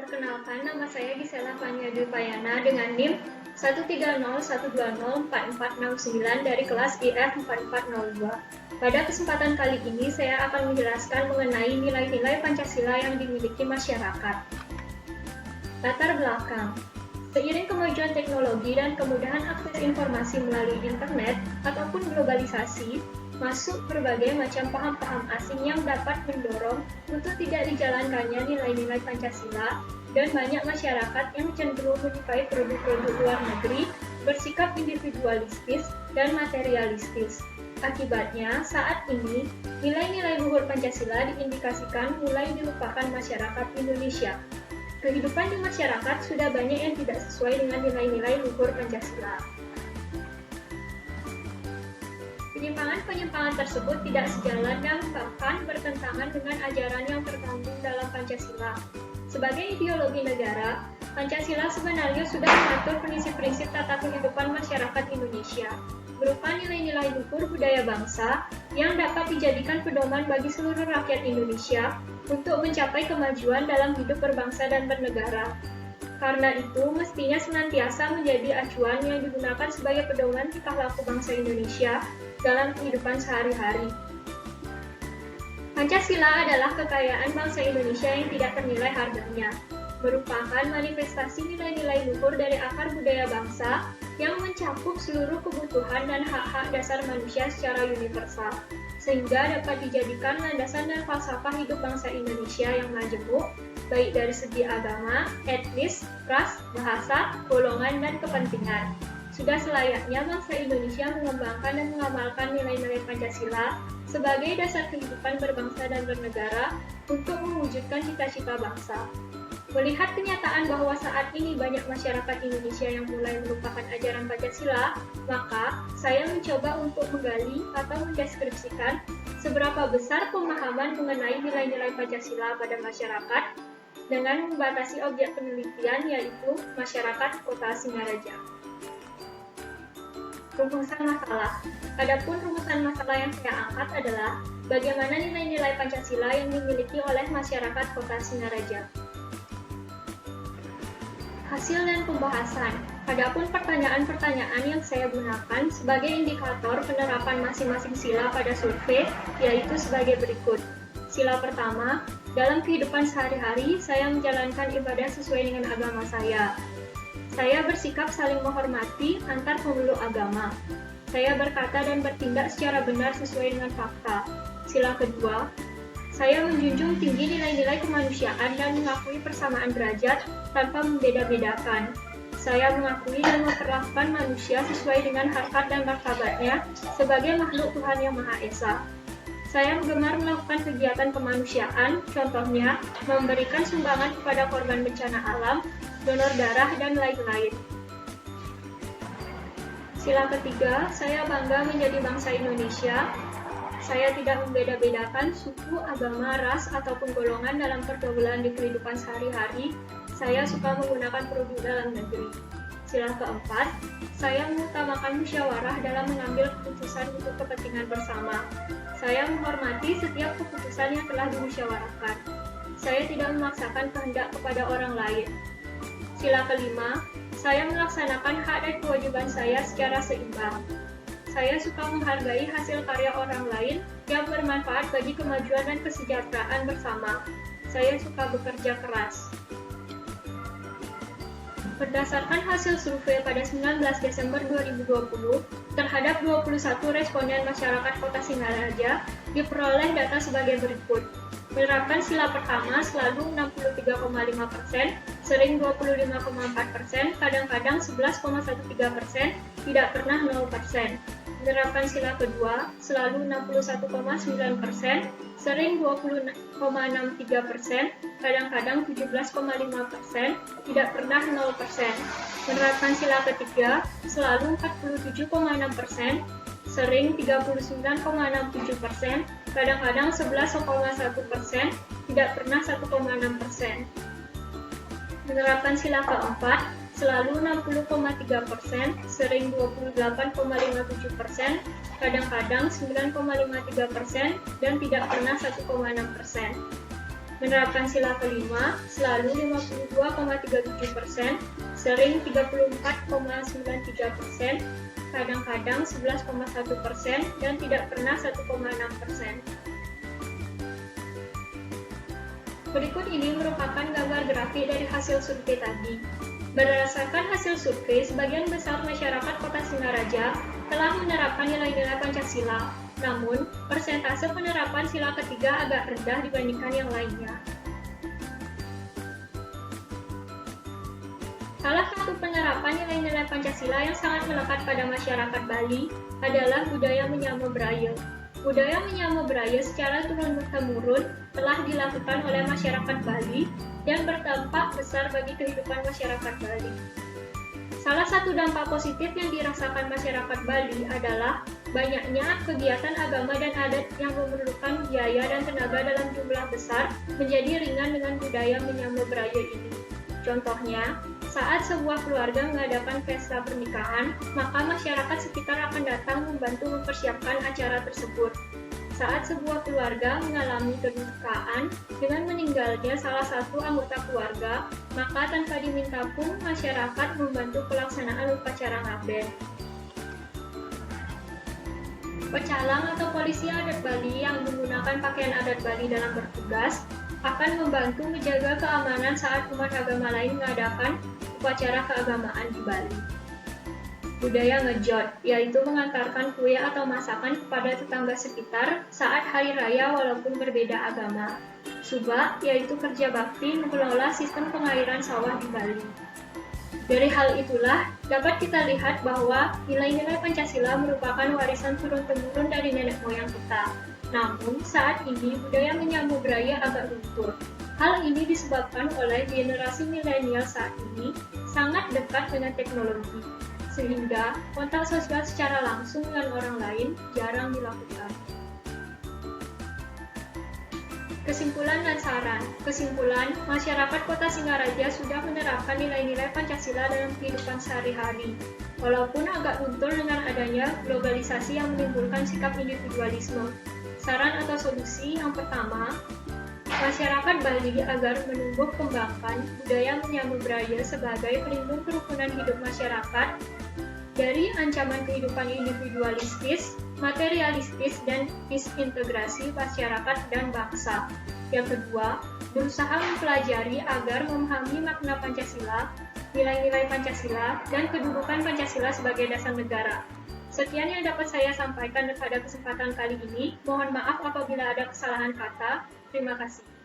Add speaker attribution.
Speaker 1: Perkenalkan, nama saya Gisela Fania Dwi Payana dengan NIM 130122449 dari kelas IF 4402. Pada kesempatan kali ini, saya akan menjelaskan mengenai nilai-nilai Pancasila yang dimiliki masyarakat. Latar belakang. Seiring kemajuan teknologi dan kemudahan akses informasi melalui internet ataupun globalisasi, masuk berbagai macam paham-paham asing yang dapat mendorong untuk tidak dijalankannya nilai-nilai Pancasila, dan banyak masyarakat yang cenderung menyukai produk-produk luar negeri, bersikap individualistis dan materialistis. Akibatnya, saat ini, nilai-nilai luhur Pancasila diindikasikan mulai dilupakan masyarakat Indonesia. Kehidupan di masyarakat sudah banyak yang tidak sesuai dengan nilai-nilai luhur Pancasila. Penyimpangan-penyimpangan tersebut tidak sejalan dan bahkan bertentangan dengan ajaran yang terkandung dalam Pancasila. Sebagai ideologi negara, Pancasila sebenarnya sudah mengatur prinsip-prinsip tata kehidupan masyarakat Indonesia, berupa nilai-nilai luhur budaya bangsa yang dapat dijadikan pedoman bagi seluruh rakyat Indonesia untuk mencapai kemajuan dalam hidup berbangsa dan bernegara. Karena itu, mestinya senantiasa menjadi acuan yang digunakan sebagai pedoman tingkah laku bangsa Indonesia dalam kehidupan sehari-hari. Pancasila adalah kekayaan bangsa Indonesia yang tidak ternilai harganya, merupakan manifestasi nilai-nilai luhur dari akar budaya bangsa yang mencakup seluruh kebutuhan dan hak-hak dasar manusia secara universal, sehingga dapat dijadikan landasan dan falsafah hidup bangsa Indonesia yang majemuk, baik dari segi agama, etnis, ras, bahasa, golongan, dan kepentingan. Sudah selayaknya bangsa Indonesia mengembangkan dan mengamalkan nilai-nilai Pancasila sebagai dasar kehidupan berbangsa dan bernegara untuk mewujudkan cita-cita bangsa. Melihat kenyataan bahwa saat ini banyak masyarakat Indonesia yang mulai melupakan ajaran Pancasila, maka saya mencoba untuk menggali atau mendeskripsikan seberapa besar pemahaman mengenai nilai-nilai Pancasila pada masyarakat dengan membatasi objek penelitian, yaitu masyarakat Kota Singaraja. Rumusan masalah. Adapun rumusan masalah yang saya angkat adalah bagaimana nilai-nilai Pancasila yang dimiliki oleh masyarakat Kota Singaraja. Hasil dan pembahasan. Adapun pertanyaan-pertanyaan yang saya gunakan sebagai indikator penerapan masing-masing sila pada survei, yaitu sebagai berikut. Sila pertama, dalam kehidupan sehari-hari, saya menjalankan ibadah sesuai dengan agama saya. Saya bersikap saling menghormati antar pemeluk agama. Saya berkata dan bertindak secara benar sesuai dengan fakta. Sila kedua, saya menjunjung tinggi nilai-nilai kemanusiaan dan mengakui persamaan derajat tanpa membeda-bedakan. Saya mengakui dan memperlakukan manusia sesuai dengan harkat dan martabatnya sebagai makhluk Tuhan Yang Maha Esa. Saya gemar melakukan kegiatan kemanusiaan, contohnya memberikan sumbangan kepada korban bencana alam, donor darah, dan lain-lain. Sila ketiga, saya bangga menjadi bangsa Indonesia. Saya tidak membeda-bedakan suku, agama, ras, ataupun golongan dalam pergaulan di kehidupan sehari-hari. Saya suka menggunakan produk dalam negeri. Sila keempat, saya mengutamakan musyawarah dalam mengambil keputusan untuk kepentingan bersama. Saya menghormati setiap keputusan yang telah dimusyawarahkan. Saya tidak memaksakan kehendak kepada orang lain. Sila kelima, saya melaksanakan hak dan kewajiban saya secara seimbang. Saya suka menghargai hasil karya orang lain yang bermanfaat bagi kemajuan dan kesejahteraan bersama. Saya suka bekerja keras. Berdasarkan hasil survei pada 19 Desember 2020, terhadap 21 responden masyarakat Kota Singaraja, diperoleh data sebagai berikut. Menerapkan sila pertama selalu 63,5%, sering 25,4%, kadang-kadang 11,13%, tidak pernah 0%. Menerapkan sila kedua selalu 61,9%, sering 20,63%, kadang-kadang 17,5%, tidak pernah 0%. Menerapkan sila ketiga selalu 47,6%, sering 39,67%, kadang-kadang 11,1%, tidak pernah 1,6%. Menerapkan sila keempat selalu 60,3%, sering 28,57%, kadang-kadang 9,53%, dan tidak pernah 1,6%. Menerapkan sila kelima selalu 52,37%, sering 34,93%, kadang-kadang 11,1%, dan tidak pernah 1,6%. Berikut ini merupakan gambar grafik dari hasil survei tadi. Berdasarkan hasil survei, sebagian besar masyarakat Kota Singaraja telah menerapkan nilai-nilai Pancasila, namun persentase penerapan sila ketiga agak rendah dibandingkan yang lainnya. Salah satu penerapan nilai-nilai Pancasila yang sangat melekat pada masyarakat Bali adalah budaya menyama Braille. Budaya menyama Braille secara turun-temurun telah dilakukan oleh masyarakat Bali dan berdampak besar bagi kehidupan masyarakat Bali. Salah satu dampak positif yang dirasakan masyarakat Bali adalah banyaknya kegiatan agama dan adat yang memerlukan biaya dan tenaga dalam jumlah besar menjadi ringan dengan budaya menyama Braille ini. Contohnya, saat sebuah keluarga mengadakan pesta pernikahan, maka masyarakat sekitar akan datang membantu mempersiapkan acara tersebut. Saat sebuah keluarga mengalami kedukaan dengan meninggalnya salah satu anggota keluarga, maka tanpa diminta pun masyarakat membantu pelaksanaan upacara ngaben. Pecalang atau polisi adat Bali yang menggunakan pakaian adat Bali dalam bertugas akan membantu menjaga keamanan saat umat agama lain mengadakan upacara keagamaan di Bali. Budaya ngejot, yaitu mengantarkan kue atau masakan kepada tetangga sekitar saat hari raya walaupun berbeda agama. Subak, yaitu kerja bakti mengelola sistem pengairan sawah di Bali. Dari hal itulah, dapat kita lihat bahwa nilai-nilai Pancasila merupakan warisan turun-temurun dari nenek moyang kita. Namun, saat ini budaya menyama Braille agak luntur. Hal ini disebabkan oleh generasi milenial saat ini sangat dekat dengan teknologi, sehingga kontak sosial secara langsung dengan orang lain jarang dilakukan. Kesimpulan dan saran. Kesimpulan, masyarakat Kota Singaraja sudah menerapkan nilai-nilai Pancasila dalam kehidupan sehari-hari. Walaupun agak luntur dengan adanya globalisasi yang menimbulkan sikap individualisme. Saran atau solusi yang pertama, masyarakat Bali agar menumbuh kembangkan budaya menyama Braille sebagai pelindung kerukunan hidup masyarakat dari ancaman kehidupan individualistis, materialistis, dan disintegrasi masyarakat dan bangsa. Yang kedua, berusaha mempelajari agar memahami makna Pancasila, nilai-nilai Pancasila, dan kedudukan Pancasila sebagai dasar negara. Sekian yang dapat saya sampaikan pada kesempatan kali ini. Mohon maaf apabila ada kesalahan kata. Terima kasih.